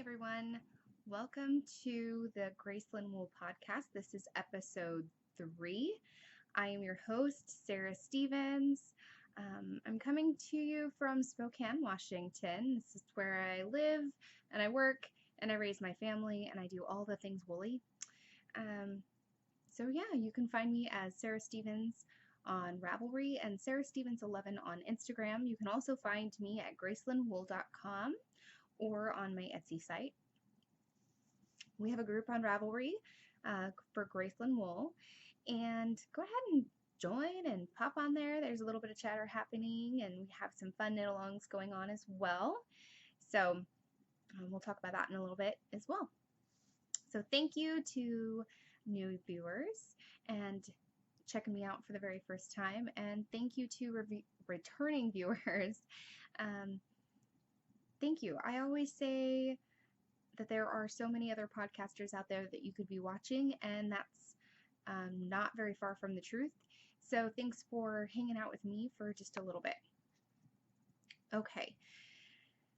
everyone. Welcome to the Graceland Wool podcast. This is episode 3. I am your host, Sarah Stevens. I'm coming to you from Spokane, Washington. This is where I live and I work and I raise my family and I do all the things woolly. You can find me as Sarah Stevens on Ravelry and Sarah Stevens 11 on Instagram. You can also find me at gracelandwool.com or on my Etsy site. We have a group on Ravelry for Graceland Wool, and go ahead and join and pop on there. There's a little bit of chatter happening, and we have some fun knit-alongs going on as well. So we'll talk about that in a little bit as well. So thank you to new viewers and checking me out for the very first time, and thank you to returning viewers. Thank you. I always say that there are so many other podcasters out there that you could be watching, and that's not very far from the truth. So thanks for hanging out with me for just a little bit. Okay,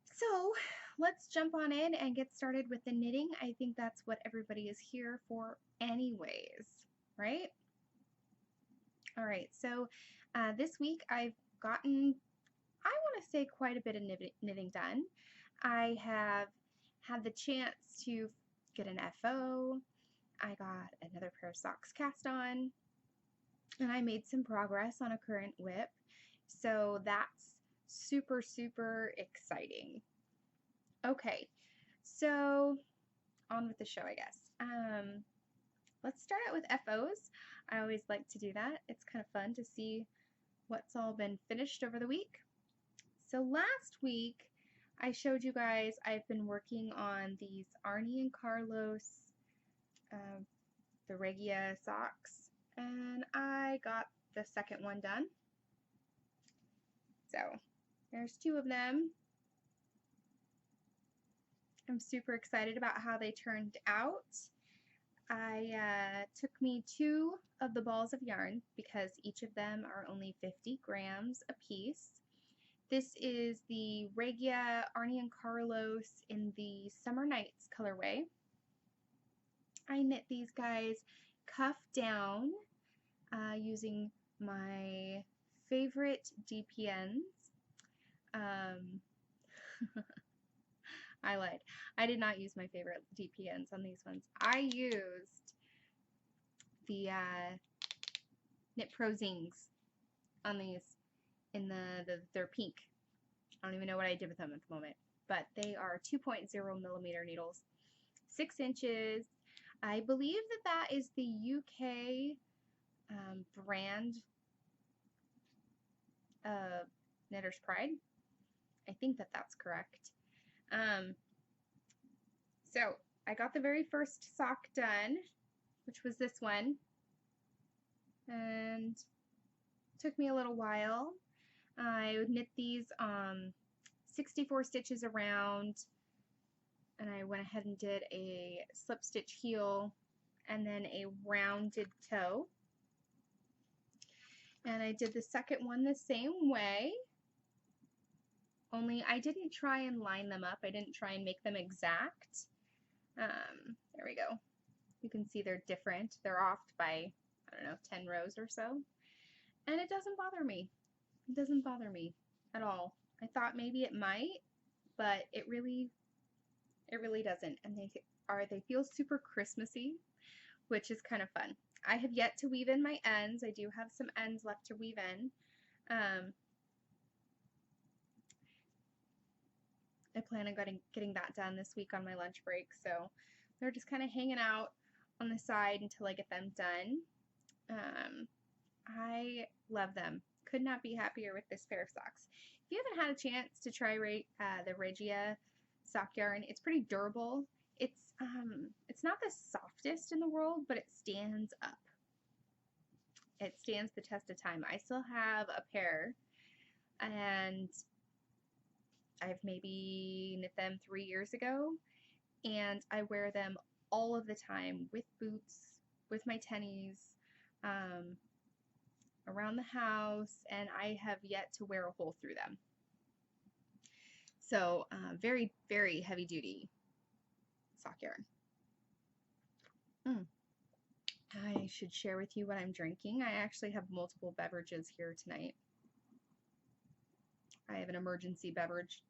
so let's jump on in and get started with the knitting. I think that's what everybody is here for anyways, right? All right, so this week I've gotten, I want to say, quite a bit of knitting done. I have had the chance to get an FO. I got another pair of socks cast on, and I made some progress on a current whip. So that's super, super exciting. Okay, so on with the show, I guess. Let's start out with FOs. I always like to do that. It's kind of fun to see what's all been finished over the week. So last week, I showed you guys I've been working on these Arnie and Carlos, the Regia socks, and I got the second one done. So there's 2 of them. I'm super excited about how they turned out. I took me 2 of the balls of yarn because each of them are only 50 grams a piece. This is the Regia Arnie and Carlos in the Summer Nights colorway. I knit these guys cuff down using my favorite DPNs. I lied. I did not use my favorite DPNs on these ones. I used the Knit Pro Zings on these in they're pink. I don't even know what I did with them at the moment, but they are 2.0 millimeter needles, 6 inches. I believe that is the UK brand Knitter's Pride. I think that's correct. So I got the very first sock done, which was this one, and it took me a little while. I would knit these 64 stitches around, and I went ahead and did a slip stitch heel and then a rounded toe. And I did the second one the same way, only I didn't try and line them up. I didn't try and make them exact. There we go. You can see they're different. They're off by, I don't know, 10 rows or so. And it doesn't bother me. It doesn't bother me at all. I thought maybe it might, but it really doesn't. And they feel super Christmassy, which is kind of fun. I have yet to weave in my ends. I do have some ends left to weave in. I plan on getting that done this week on my lunch break, so they're just kind of hanging out on the side until I get them done. I love them. Could not be happier with this pair of socks. If you haven't had a chance to try the Regia sock yarn, it's pretty durable. It's not the softest in the world, but it stands up. It stands the test of time. I still have a pair, and I've maybe knit them 3 years ago, and I wear them all of the time with boots, with my tennies, around the house, and I have yet to wear a hole through them. So very, very heavy duty sock yarn. I should share with you what I'm drinking. I actually have multiple beverages here tonight. I have an emergency beverage,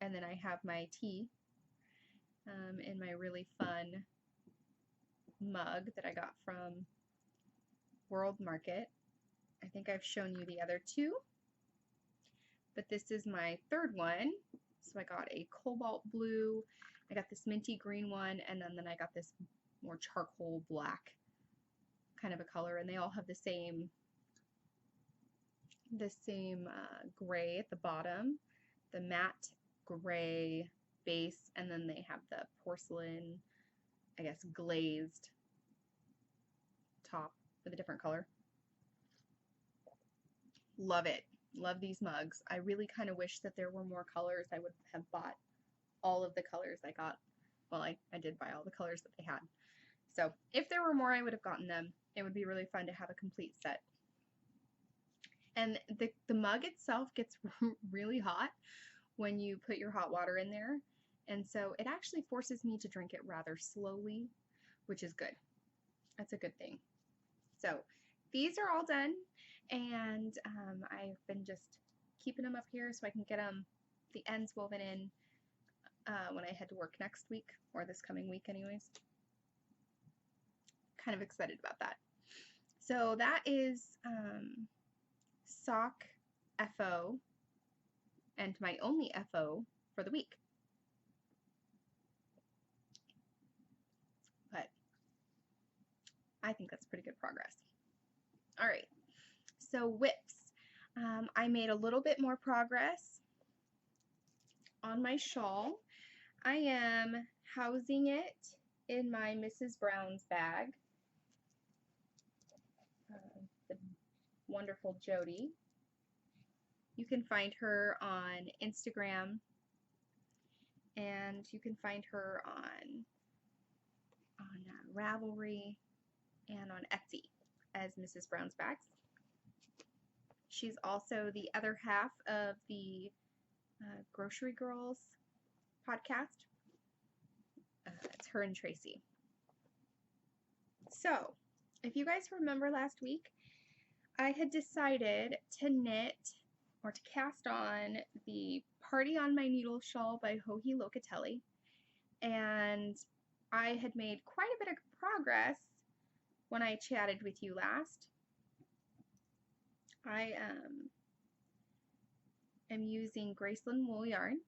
and then I have my tea in my really fun mug that I got from World Market. I think I've shown you the other two, but this is my third one. So I got a cobalt blue, I got this minty green one, and then I got this more charcoal black kind of a color, and they all have the same gray at the bottom, the matte gray base, and then they have the porcelain, I guess, glazed top with a different color. Love it. Love these mugs. I really kind of wish that there were more colors. I would have bought all of the colors I got. Well, I did buy all the colors that they had. So if there were more, I would have gotten them. It would be really fun to have a complete set. And the mug itself gets really hot when you put your hot water in there. And so it actually forces me to drink it rather slowly, which is good. That's a good thing. So these are all done, and I've been just keeping them up here so I can get the ends woven in when I head to work next week, or this coming week anyways. Kind of excited about that. So that is sock FO, and my only FO for the week. But I think that's pretty good progress. All right, so whips. I made a little bit more progress on my shawl. I am housing it in my Mrs. Brown's bag. The wonderful Jody. You can find her on Instagram, and you can find her on Ravelry and on Etsy as Mrs. Brown's Bags. She's also the other half of the Grocery Girls podcast. It's her and Tracy. So, if you guys remember last week, I had decided to knit or to cast on the Party on My Needle shawl by Joji Locatelli, and I had made quite a bit of progress when I chatted with you last. I am using Graceland wool yarn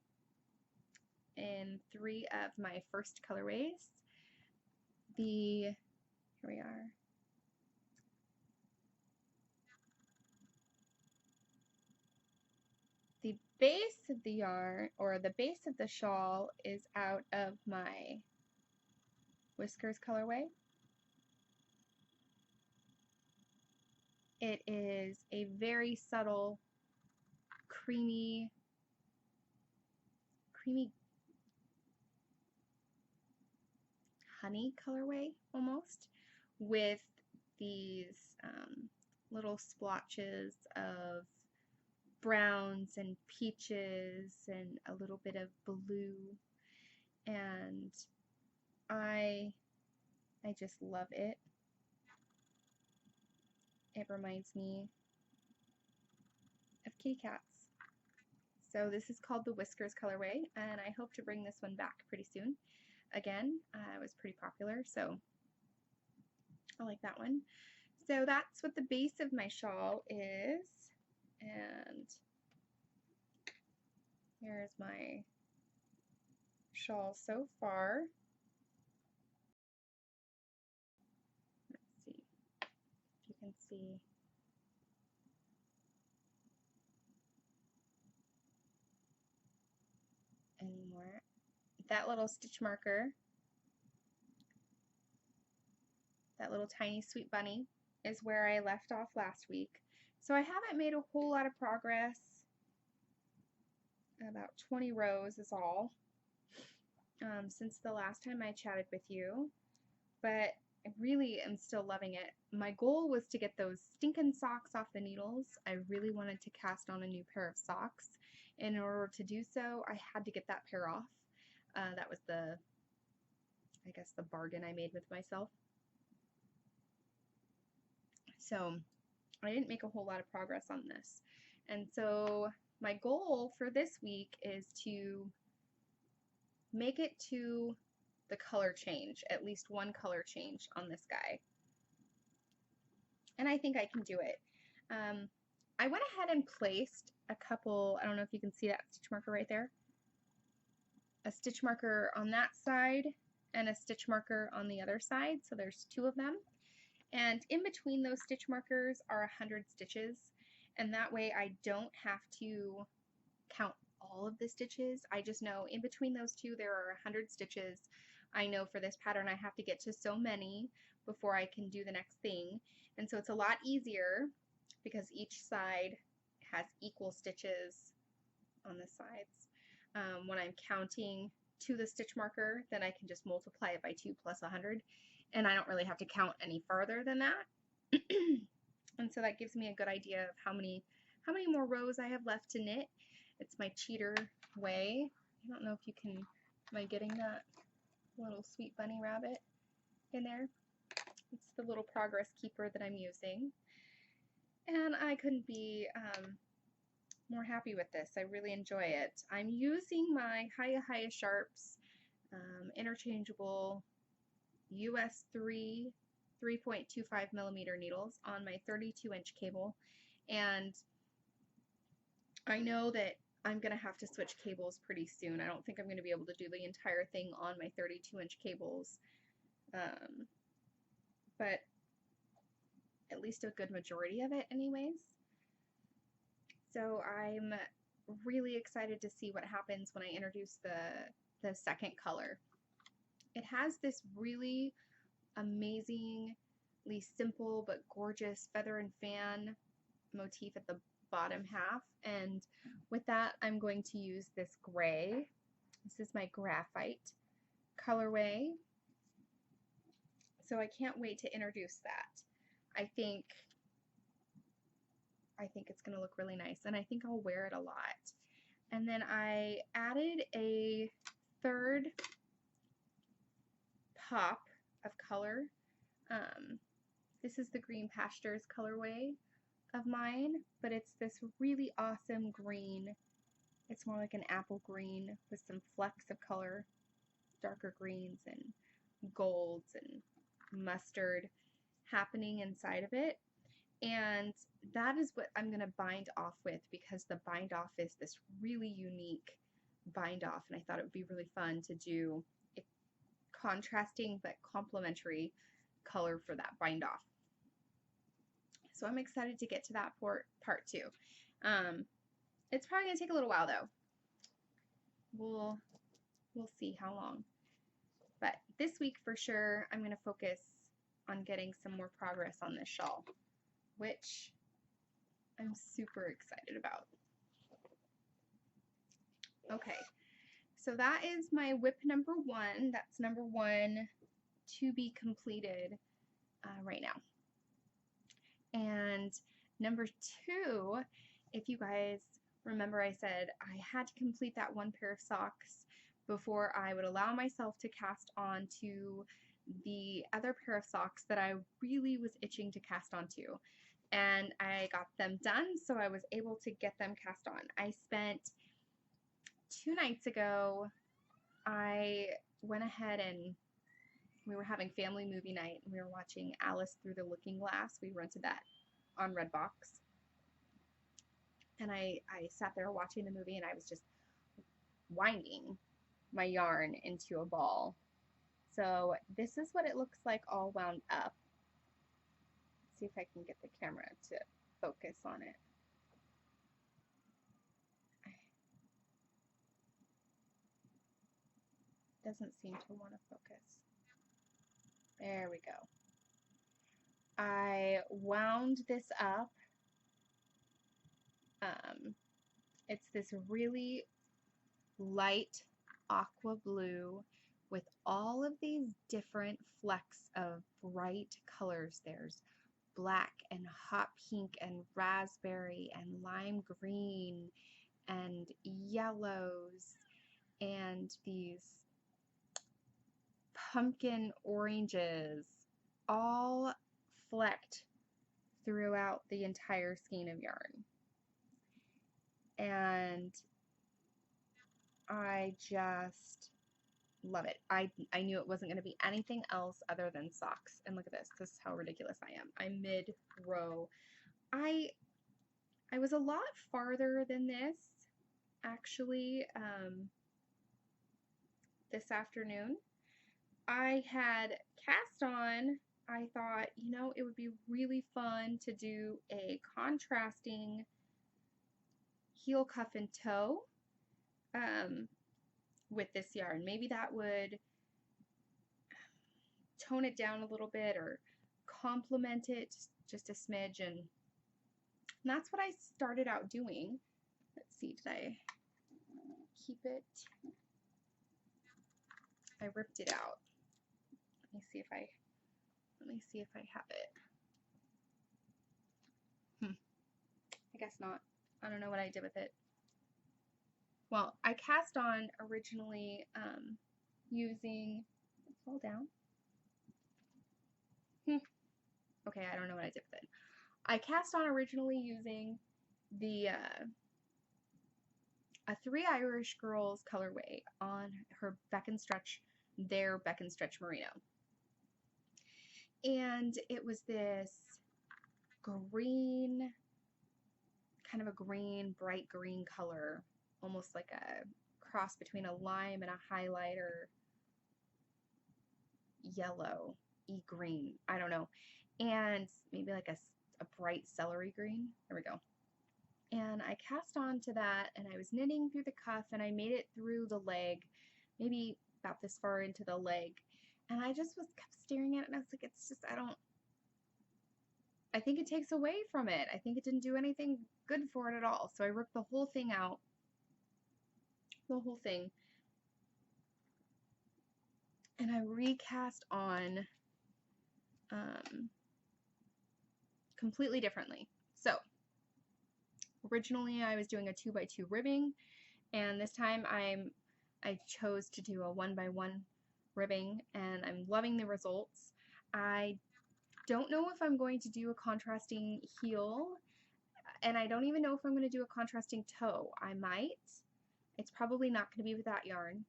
in 3 of my first colorways. Here we are. The base of the yarn, or the base of the shawl, is out of my Whiskers colorway. It is a very subtle, creamy honey colorway almost, with these little splotches of browns and peaches and a little bit of blue, and I just love it. It reminds me of kitty cats. So this is called the Whiskers colorway, and I hope to bring this one back pretty soon. Again, it was pretty popular, so I like that one. So that's what the base of my shawl is, and here's my shawl so far. Let's see if you can see. Anymore. That little stitch marker, that little tiny sweet bunny, is where I left off last week. So I haven't made a whole lot of progress. About 20 rows is all since the last time I chatted with you, but I really am still loving it. My goal was to get those stinking socks off the needles. I really wanted to cast on a new pair of socks. In order to do so, I had to get that pair off. That was the I guess, the bargain I made with myself. So I didn't make a whole lot of progress on this. And so my goal for this week is to make it to the color change, at least one color change on this guy. And I think I can do it. I went ahead and placed a couple, I don't know if you can see that stitch marker right there, a stitch marker on that side and a stitch marker on the other side, so there's 2 of them. And in between those stitch markers are 100 stitches, and that way I don't have to count all of the stitches. I just know in between those 2 there are 100 stitches. I know for this pattern I have to get to so many before I can do the next thing, and so it's a lot easier because each side has equal stitches on the sides. When I'm counting to the stitch marker, then I can just multiply it by 2 plus 100, and I don't really have to count any farther than that. And so that gives me a good idea of how many more rows I have left to knit. It's my cheater way. I don't know if you can, am I getting that little sweet bunny rabbit in there? It's the little progress keeper that I'm using. And I couldn't be more happy with this. I really enjoy it. I'm using my Hiya Sharps interchangeable US 3.25 millimeter needles on my 32-inch cable, and I know that I'm going to have to switch cables pretty soon. I don't think I'm going to be able to do the entire thing on my 32-inch cables, but at least a good majority of it anyways. So I'm really excited to see what happens when I introduce the second color. It has this really amazingly simple but gorgeous feather and fan motif at the bottom half, and with that I'm going to use this gray. This is my graphite colorway, so I can't wait to introduce that. I think it's going to look really nice, and I think I'll wear it a lot. And then I added a third pop of color. This is the Green Pastures colorway of mine, but it's this really awesome green. It's more like an apple green with some flecks of color, darker greens and golds and mustard happening inside of it. And that is what I'm going to bind off with, because the bind off is this really unique bind off, and I thought it would be really fun to do a contrasting but complementary color for that bind off. So I'm excited to get to that part too. It's probably going to take a little while though. We'll see how long. But this week for sure I'm going to focus on getting some more progress on this shawl, which I'm super excited about. Okay, so that is my WIP number 1. That's number 1 to be completed right now. And number 2, if you guys remember, I said I had to complete that 1 pair of socks before I would allow myself to cast on to the other pair of socks that I really was itching to cast onto. And I got them done, so I was able to get them cast on. I spent 2 nights ago, I went ahead and we were having family movie night, and we were watching Alice Through the Looking Glass. We rented that on Redbox. And I sat there watching the movie, and I was just winding my yarn into a ball. So this is what it looks like all wound up. See if I can get the camera to focus on it. Doesn't seem to want to focus. There we go. I wound this up. It's this really light aqua blue with all of these different flecks of bright colors. There's black and hot pink and raspberry and lime green and yellows and these pumpkin oranges, all flecked throughout the entire skein of yarn. And I just love it. I knew it wasn't going to be anything else other than socks. And look at this. This is how ridiculous I am. I'm mid-row. I was a lot farther than this, actually, this afternoon. I had cast on, I thought, you know, it would be really fun to do a contrasting heel, cuff, and toe with this yarn. Maybe that would tone it down a little bit or complement it just a smidge, and that's what I started out doing. Let's see, did I keep it? I ripped it out. Let me see if I have it. I guess not. I don't know what I did with it. Well, I cast on originally using, fall down. Okay, I don't know what I did with it. I cast on originally using the a Three Irish Girls colorway on her Beck and Stretch, their Beck and Stretch Merino. And it was this green, kind of a green, bright green color, almost like a cross between a lime and a highlighter yellow, green, I don't know, and maybe like a bright celery green. There we go. And I cast on to that, and I was knitting through the cuff, and I made it through the leg, maybe about this far into the leg, and I just kept staring at it, and I was like, it's just, I think it takes away from it. I think it didn't do anything good for it at all. So I ripped the whole thing out, the whole thing, and I recast on completely differently. So originally I was doing a 2x2 ribbing, and this time I chose to do a 1x1 ribbing, and I'm loving the results. I don't know if I'm going to do a contrasting heel, and I don't even know if I'm going to do a contrasting toe. I might. It's probably not going to be with that yarn.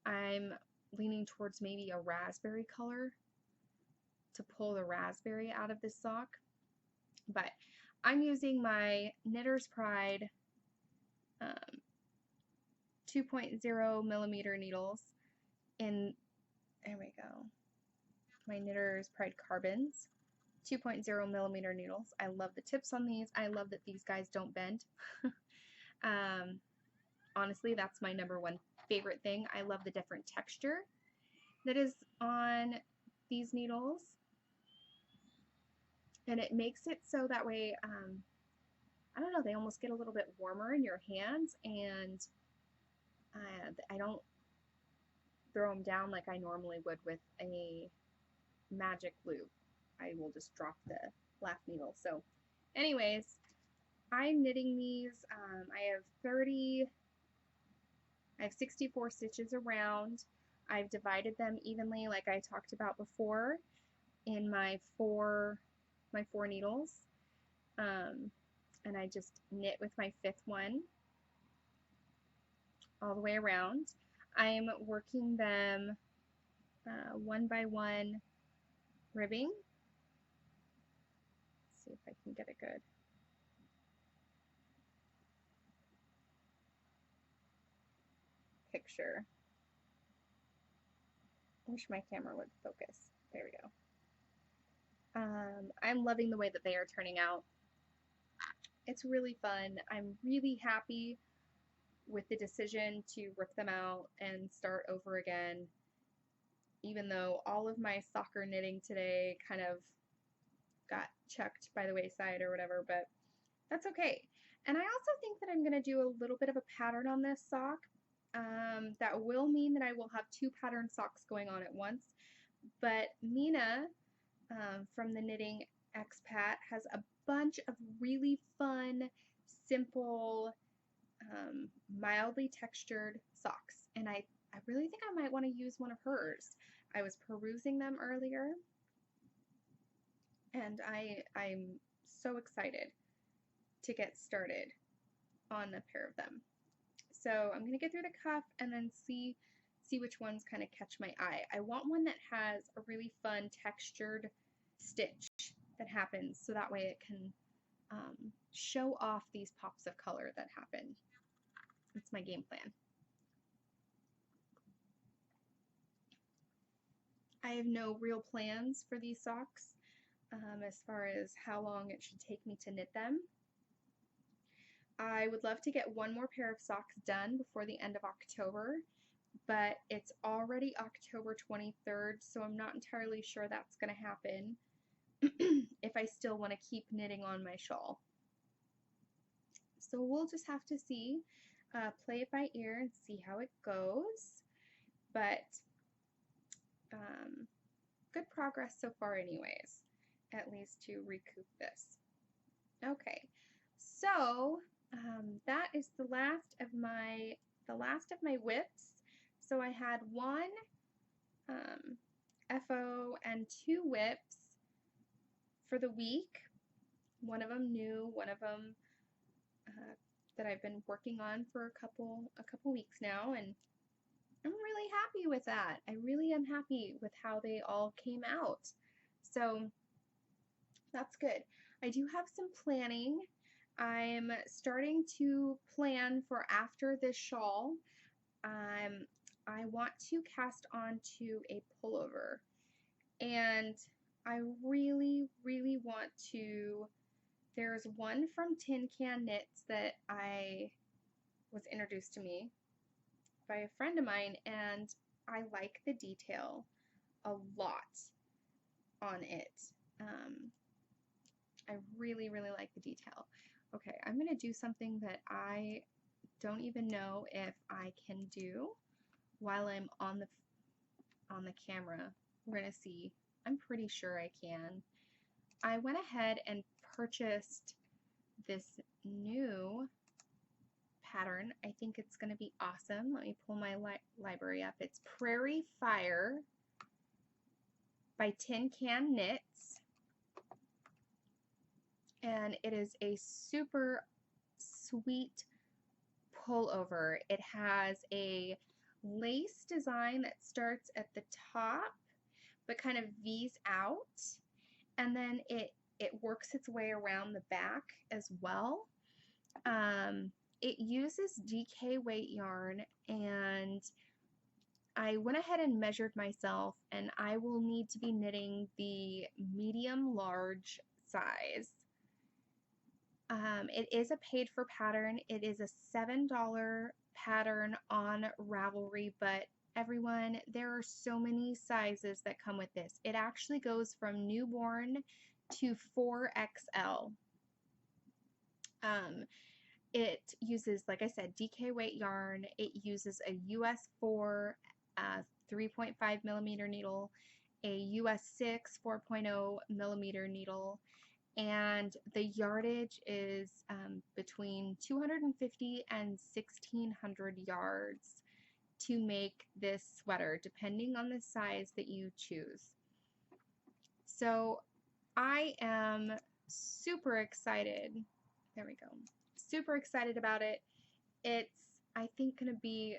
I'm leaning towards maybe a raspberry color to pull the raspberry out of this sock. But I'm using my Knitter's Pride 2.0 millimeter needles in, there we go, my Knitter's Pride Carbons 2.0 millimeter needles. I love the tips on these. I love that these guys don't bend. Honestly, that's my #1 favorite thing. I love the different texture that is on these needles, and it makes it so that way, I don't know, they almost get a little bit warmer in your hands, and I don't throw them down like I normally would with a magic loop. I will just drop the black needle. So anyways, I'm knitting these. I have 64 stitches around. I've divided them evenly, like I talked about before, in my four needles, and I just knit with my 5th one all the way around. I'm working them 1x1 ribbing. Let's see if I can get a good picture. I wish my camera would focus. There we go. I'm loving the way that they are turning out. It's really fun. I'm really happy with the decision to rip them out and start over again, even though all of my soccer knitting today kind of got chucked by the wayside or whatever, but that's okay. And I also think that I'm going to do a little bit of a pattern on this sock. That will mean that I will have 2 pattern socks going on at once, but Mina from the Knitting Expat has a bunch of really fun, simple, mildly textured socks, and I I really think I might want to use one of hers. I was perusing them earlier, and I'm so excited to get started on a pair of them. So I'm going to get through the cuff and then see which ones kind of catch my eye. I want one that has a really fun textured stitch that happens, so that way it can show off these pops of color that happen. That's my game plan. I have no real plans for these socks as far as how long it should take me to knit them. I would love to get one more pair of socks done before the end of October, but it's already October 23rd, so I'm not entirely sure that's going to happen if I still want to keep knitting on my shawl. So we'll just have to see, play it by ear and see how it goes, but good progress so far anyways, at least to recoup this. Okay, so that is the last of my whips. So I had one FO and 2 whips for the week. One of them new, one of them that I've been working on for a couple weeks now, and I'm really happy with that. I really am happy with how they all came out. So that's good. I do have some planning. I'm starting to plan for after this shawl. I want to cast onto a pullover, and I really, really want to. There's one from Tin Can Knits that was introduced to me by a friend of mine, and I like the detail a lot on it. I really, really like the detail. Okay, I'm going to do something that I don't even know if I can do while I'm on the camera. We're going to see. I'm pretty sure I can. I went ahead and purchased this new pattern. I think it's going to be awesome. Let me pull my library up. It's Prairie Fire by Tin Can Knits. And it is a super sweet pullover. It has a lace design that starts at the top but kind of V's out, and then it works its way around the back as well. It uses DK weight yarn, and I went ahead and measured myself, and I will need to be knitting the medium large size. It is a paid for pattern. It is a $7 pattern on Ravelry, but everyone, there are so many sizes that come with this. It actually goes from newborn to 4XL. It uses, like I said, DK weight yarn. It uses a US 4 3.5 millimeter needle, a US 6 4.0 millimeter needle, and the yardage is between 250 and 1,600 yards to make this sweater, depending on the size that you choose. So I am super excited. There we go. Super excited about it. It's, I think, going to be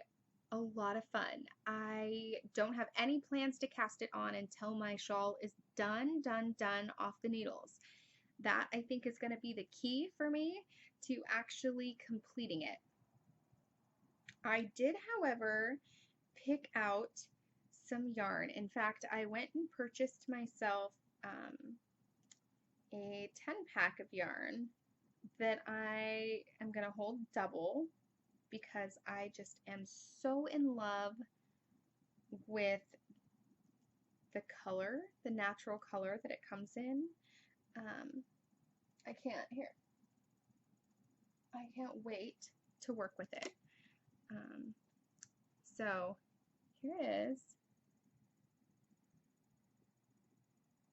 a lot of fun. I don't have any plans to cast it on until my shawl is done off the needles. That, I think, is going to be the key for me to actually completing it. I did, however, pick out some yarn. In fact, I went and purchased myself a 10-pack of yarn that I am going to hold double because I just am so in love with the color, the natural color that it comes in. I can't wait to work with it. So here it is.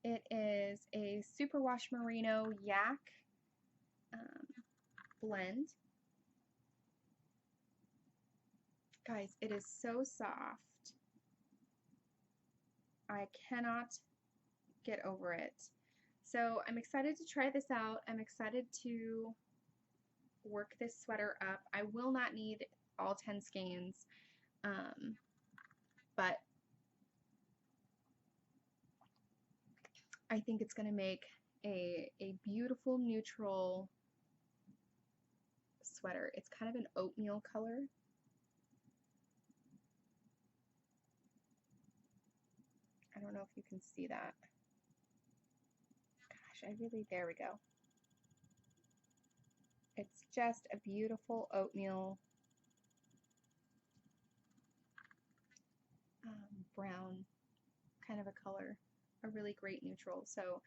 It is a superwash merino yak blend. Guys, it is so soft. I cannot get over it. So I'm excited to try this out. I'm excited to work this sweater up. I will not need all 10 skeins, but I think it's going to make a beautiful neutral sweater. It's kind of an oatmeal color. I don't know if you can see that. Gosh, there we go. It's just a beautiful oatmeal brown kind of a color, a really great neutral. So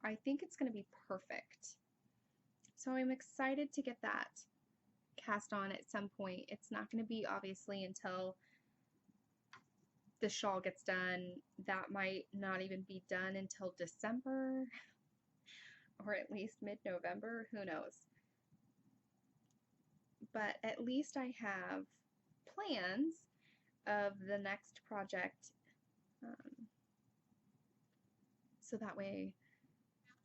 I think it's going to be perfect. So I'm excited to get that cast on at some point. It's not going to be obviously until the shawl gets done. That might not even be done until December or at least mid-November, who knows. But at least I have plans of the next project, so that way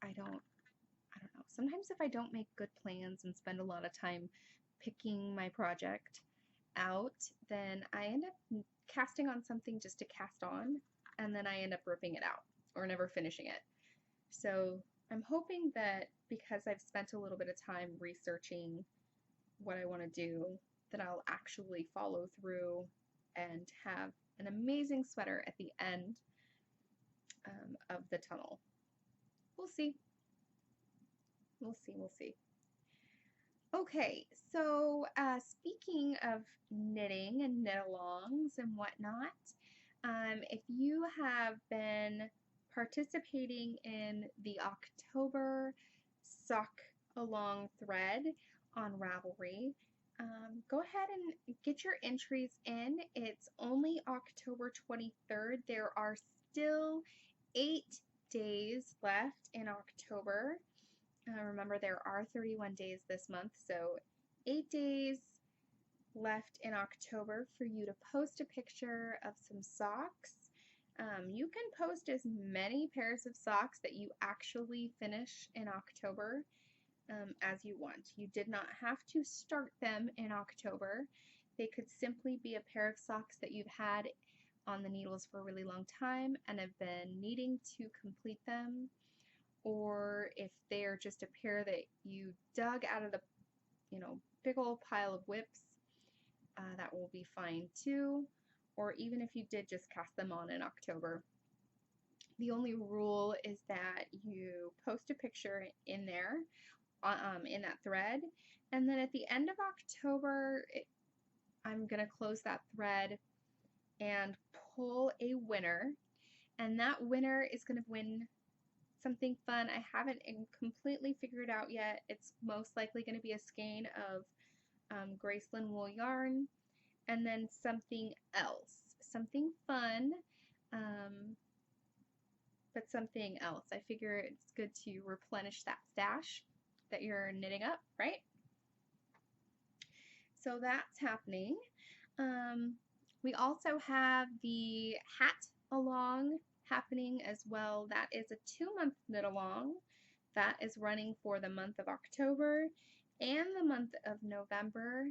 I don't know. Sometimes if I don't make good plans and spend a lot of time picking my project out, then I end up casting on something just to cast on, and then I end up ripping it out or never finishing it. So I'm hoping that because I've spent a little bit of time researching what I want to do, that I'll actually follow through and have an amazing sweater at the end of the tunnel. We'll see. We'll see. Okay, so speaking of knitting and knit-alongs and whatnot, if you have been participating in the October sock along thread on Ravelry, go ahead and get your entries in. It's only October 23rd. There are still 8 days left in October. Remember, there are 31 days this month, so 8 days left in October for you to post a picture of some socks. You can post as many pairs of socks that you actually finish in October as you want. You did not have to start them in October. They could simply be a pair of socks that you've had on the needles for a really long time and have been needing to complete them, or if they're just a pair that you dug out of the big old pile of whips, that will be fine too. Or even if you did just cast them on in October. The only rule is that you post a picture in there, in that thread, and then at the end of October, I'm going to close that thread and pull a winner, and that winner is going to win something fun. I haven't completely figured out yet. It's most likely going to be a skein of Graceland wool yarn, and then something else, something fun, but something else. I figure it's good to replenish that stash that you're knitting up, right? So that's happening. We also have the hat along happening as well. That is a 2-month knit along. That is running for the month of October and the month of November.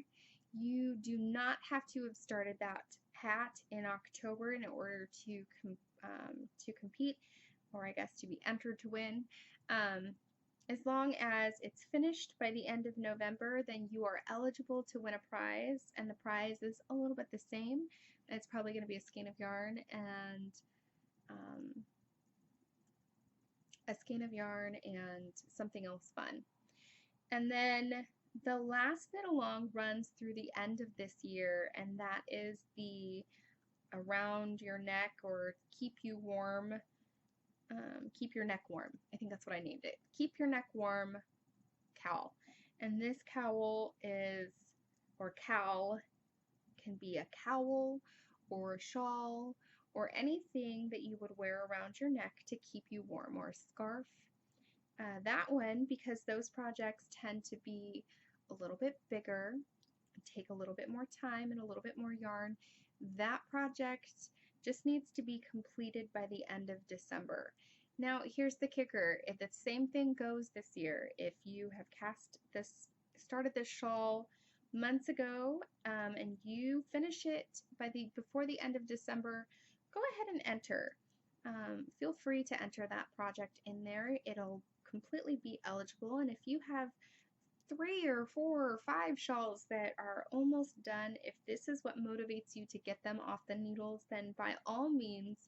You do not have to have started that hat in October in order to compete, or I guess to be entered to win. As long as it's finished by the end of November, then you are eligible to win a prize, and the prize is a little bit the same. It's probably going to be a skein of yarn and something else fun. And then the last knit along runs through the end of this year, and that is the around your neck, or keep you warm, keep your neck warm. I think that's what I named it. Keep your neck warm cowl. And this cowl is, or cowl, can be a cowl or a shawl or anything that you would wear around your neck to keep you warm, or a scarf. That one, because those projects tend to be a little bit bigger, take a little bit more time and a little bit more yarn. That project just needs to be completed by the end of December. Now, here's the kicker. If the same thing goes this year, if you have started this shawl months ago, and you finish it before the end of December, go ahead and enter. Feel free to enter that project in there. It'll completely be eligible, and if you have 3 or 4 or 5 shawls that are almost done, if this is what motivates you to get them off the needles, then by all means,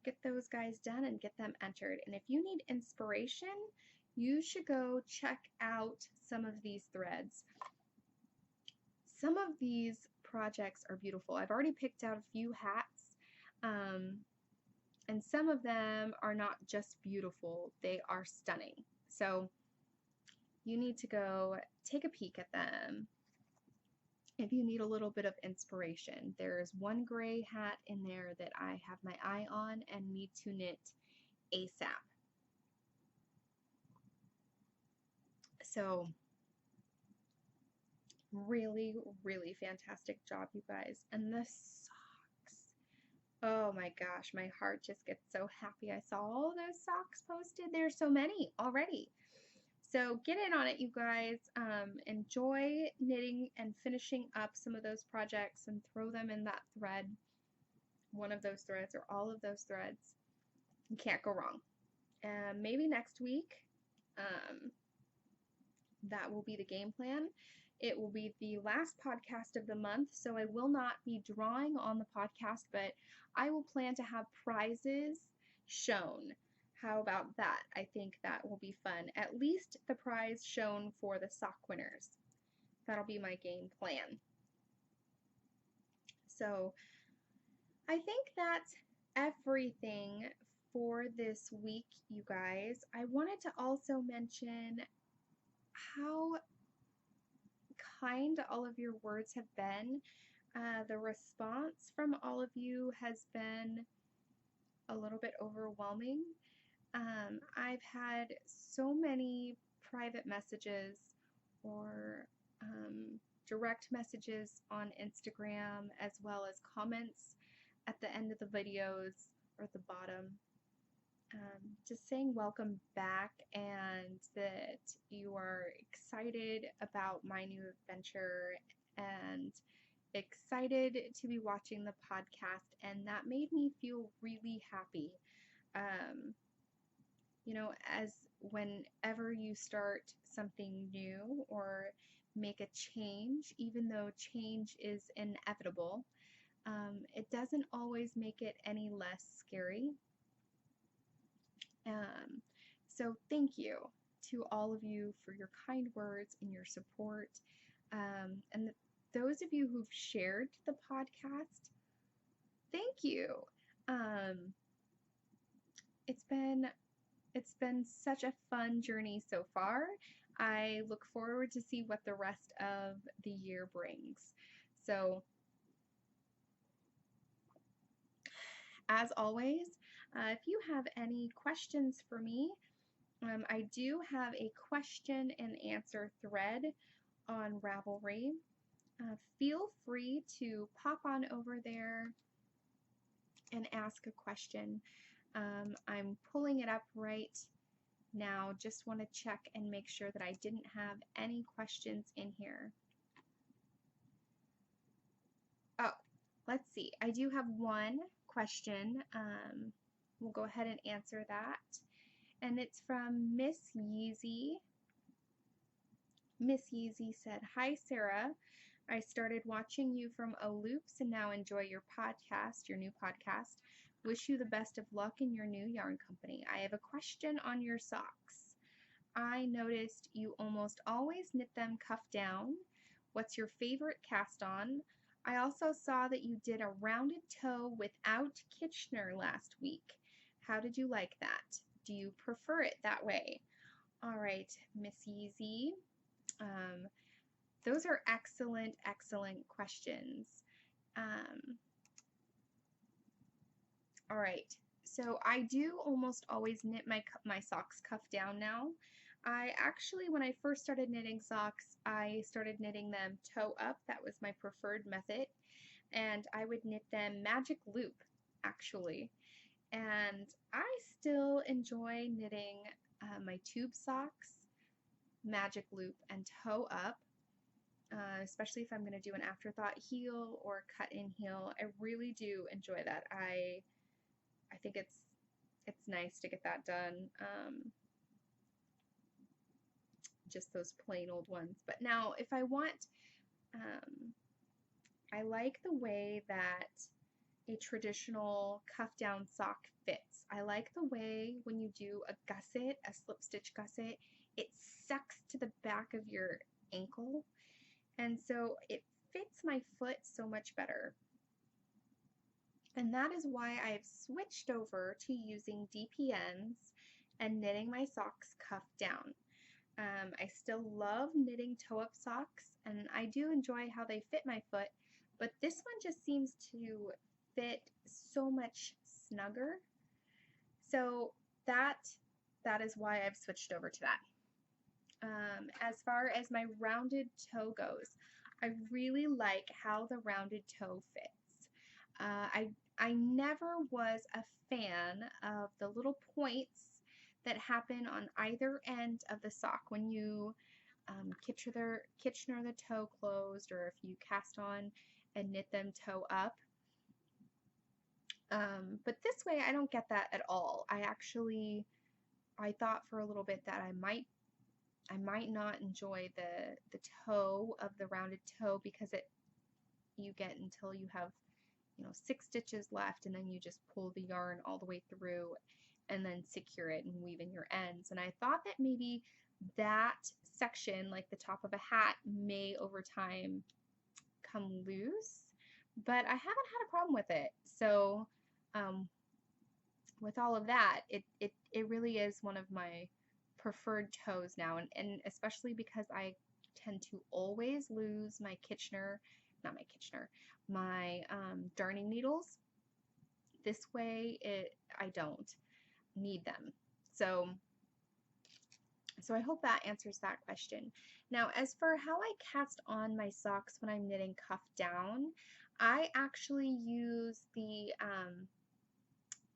get those guys done and get them entered. And if you need inspiration, you should go check out some of these threads. Some of these projects are beautiful. I've already picked out a few hats, and some of them are not just beautiful, they are stunning. So you need to go take a peek at them if you need a little bit of inspiration. There's one gray hat in there that I have my eye on and need to knit ASAP. So really, really fantastic job, you guys. And the socks. Oh my gosh, my heart just gets so happy. I saw all those socks posted. There's so many already. So get in on it, you guys. Enjoy knitting and finishing up some of those projects and throw them in that thread, one of those threads or all of those threads. You can't go wrong. Maybe next week, that will be the game plan. It will be the last podcast of the month, so I will not be drawing on the podcast, but I will plan to have prizes shown. How about that? I think that will be fun. At least the prize shown for the sock winners. That'll be my game plan. So I think that's everything for this week, you guys. I wanted to also mention how kind all of your words have been. The response from all of you has been a little bit overwhelming. I've had so many private messages or direct messages on Instagram, as well as comments at the end of the videos or at the bottom, just saying welcome back and that you are excited about my new adventure and excited to be watching the podcast, and that made me feel really happy. You know, as whenever you start something new or make a change, even though change is inevitable, it doesn't always make it any less scary. So thank you to all of you for your kind words and your support. And those of you who've shared the podcast, thank you. It's been such a fun journey so far. I look forward to see what the rest of the year brings. So, as always, if you have any questions for me, I do have a question and answer thread on Ravelry. Feel free to pop on over there and ask a question. I'm pulling it up right now. Just want to check and make sure that I didn't have any questions in here. Oh, let's see. I do have one question. We'll go ahead and answer that. And it's from Miss Yeezy. Miss Yeezy said, "Hi, Sarah. I started watching you from a loops and now enjoy your podcast, your new podcast. Wish you the best of luck in your new yarn company. I have a question on your socks. I noticed you almost always knit them cuff down. What's your favorite cast on? I also saw that you did a rounded toe without Kitchener last week. How did you like that? Do you prefer it that way?" All right, Miss Yeezy. Those are excellent, excellent questions. All right, so I do almost always knit my socks cuff down now. I actually, when I first started knitting socks, I started knitting them toe up. That was my preferred method. And I would knit them magic loop, actually. And I still enjoy knitting my tube socks, magic loop, and toe up. Especially if I'm going to do an afterthought heel or cut in heel. I really do enjoy that. I think it's nice to get that done. Just those plain old ones. But now if I want, I like the way that a traditional cuff down sock fits. I like the way when you do a gusset, a slip stitch gusset, it sucks to the back of your ankle. And so it fits my foot so much better. And that is why I've switched over to using DPNs and knitting my socks cuffed down. I still love knitting toe-up socks, and I do enjoy how they fit my foot, but this one just seems to fit so much snugger. So that is why I've switched over to that. As far as my rounded toe goes, I really like how the rounded toe fits. I never was a fan of the little points that happen on either end of the sock when you Kitchener the toe closed, or if you cast on and knit them toe up. But this way I don't get that at all. I thought for a little bit that I might not enjoy the toe of the rounded toe, because you get until you have 6 stitches left, and then you just pull the yarn all the way through and then secure it and weave in your ends. And I thought that maybe that section, like the top of a hat, may over time come loose, but I haven't had a problem with it. So with all of that, it really is one of my preferred toes now, and especially because I tend to always lose my my darning needles. This way I don't need them. So I hope that answers that question. Now, as for how I cast on my socks when I'm knitting cuff down, I actually use the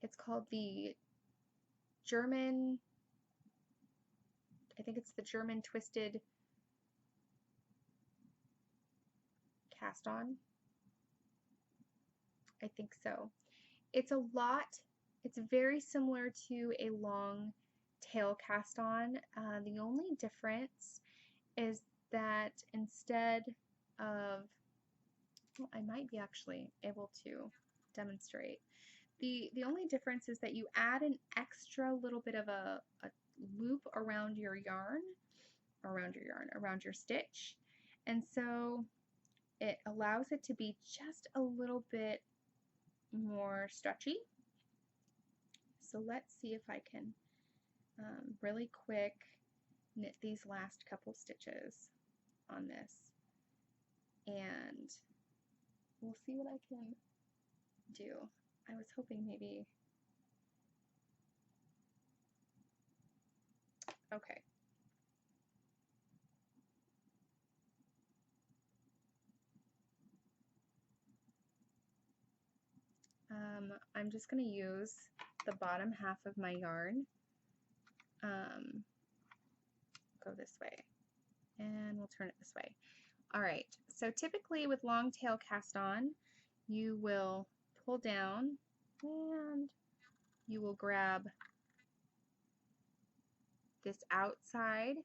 it's called the German, I think it's the German twisted cast on. I think so. It's very similar to a long tail cast on. The only difference is that instead of, well, I might be actually able to demonstrate. The only difference is that you add an extra little bit of a loop around your yarn, around your stitch. And so it allows it to be just a little bit more stretchy. So let's see if I can really quick knit these last couple stitches on this, and we'll see what I can do. I was hoping maybe, okay. I'm just going to use the bottom half of my yarn, go this way, and we'll turn it this way. All right, so typically with long tail cast on, you will pull down and you will grab this outside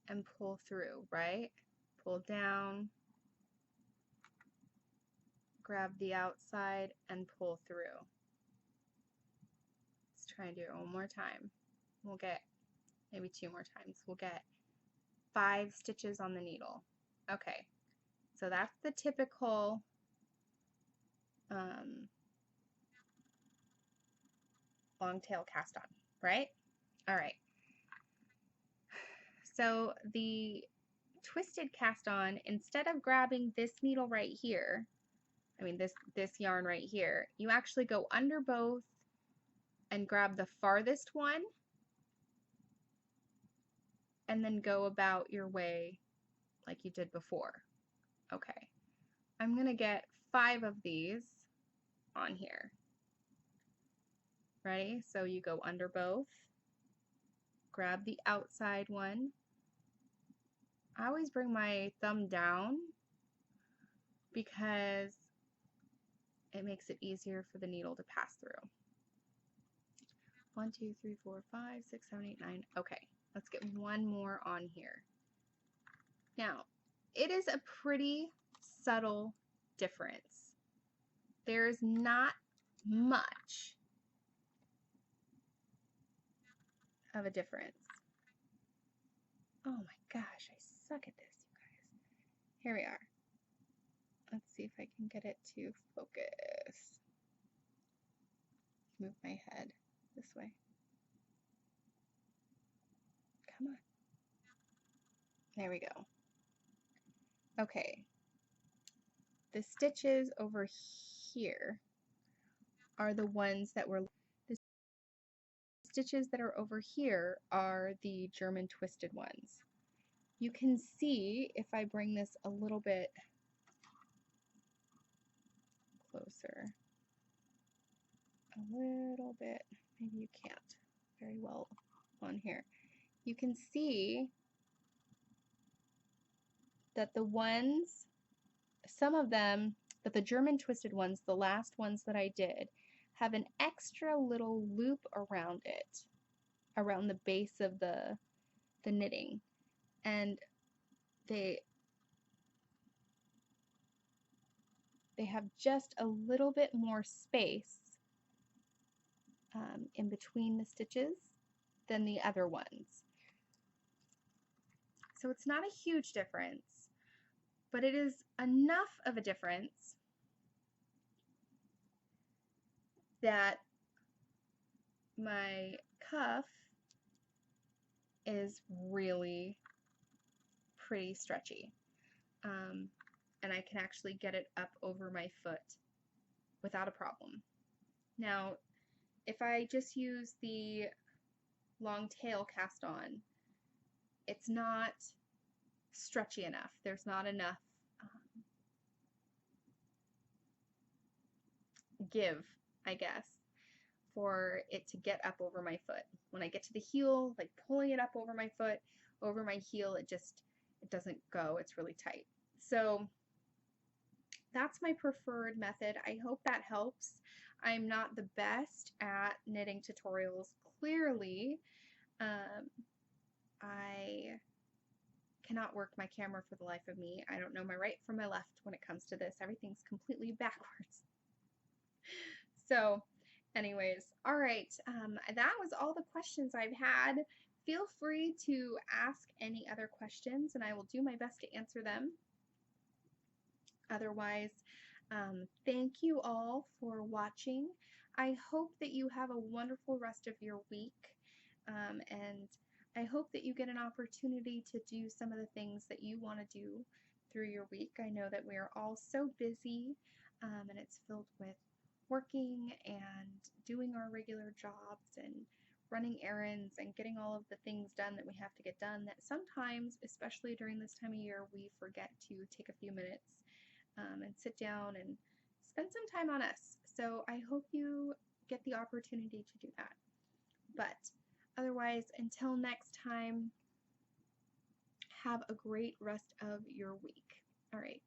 and pull through, right? Pull down, grab the outside and pull through. Let's try and do it one more time. We'll get maybe 2 more times. We'll get 5 stitches on the needle. Okay, so that's the typical long tail cast on, right? All right. So the twisted cast on, instead of grabbing this needle right here, I mean this yarn right here, you actually go under both and grab the farthest one and then go about your way like you did before. Okay, I'm gonna get 5 of these on here. Ready? So you go under both, grab the outside one. I always bring my thumb down because it makes it easier for the needle to pass through. 1, 2, 3, 4, 5, 6, 7, 8, 9. Okay, let's get one more on here. Now, it is a pretty subtle difference. There's not much of a difference. Oh my gosh, I suck at this, you guys. Here we are. Let's see if I can get it to focus. Move my head this way. Come on. There we go. Okay. The stitches over here are the ones that were, the stitches that are over here are the German twisted ones. You can see if I bring this a little bit closer, a little bit, maybe you can't very well on here. You can see that the ones, some of them, that the German twisted ones, the last ones that I did, have an extra little loop around it, around the base of the knitting. And they have just a little bit more space in between the stitches than the other ones. So it's not a huge difference, but it is enough of a difference that my cuff is really pretty stretchy. And I can actually get it up over my foot without a problem. Now, if I just use the long tail cast on, it's not stretchy enough. There's not enough give, I guess, for it to get up over my foot. When I get to the heel, like pulling it up over my foot, over my heel, it doesn't go. It's really tight. So that's my preferred method. I hope that helps. I'm not the best at knitting tutorials, clearly. I cannot work my camera for the life of me. I don't know my right from my left when it comes to this. Everything's completely backwards. So anyways, all right, that was all the questions I've had. Feel free to ask any other questions and I will do my best to answer them. Otherwise, thank you all for watching. I hope that you have a wonderful rest of your week, and I hope that you get an opportunity to do some of the things that you want to do through your week. I know that we are all so busy, and it's filled with working and doing our regular jobs and running errands and getting all of the things done that we have to get done, that sometimes, especially during this time of year, we forget to take a few minutes and sit down and spend some time on us. So I hope you get the opportunity to do that. But otherwise, until next time, have a great rest of your week. All right.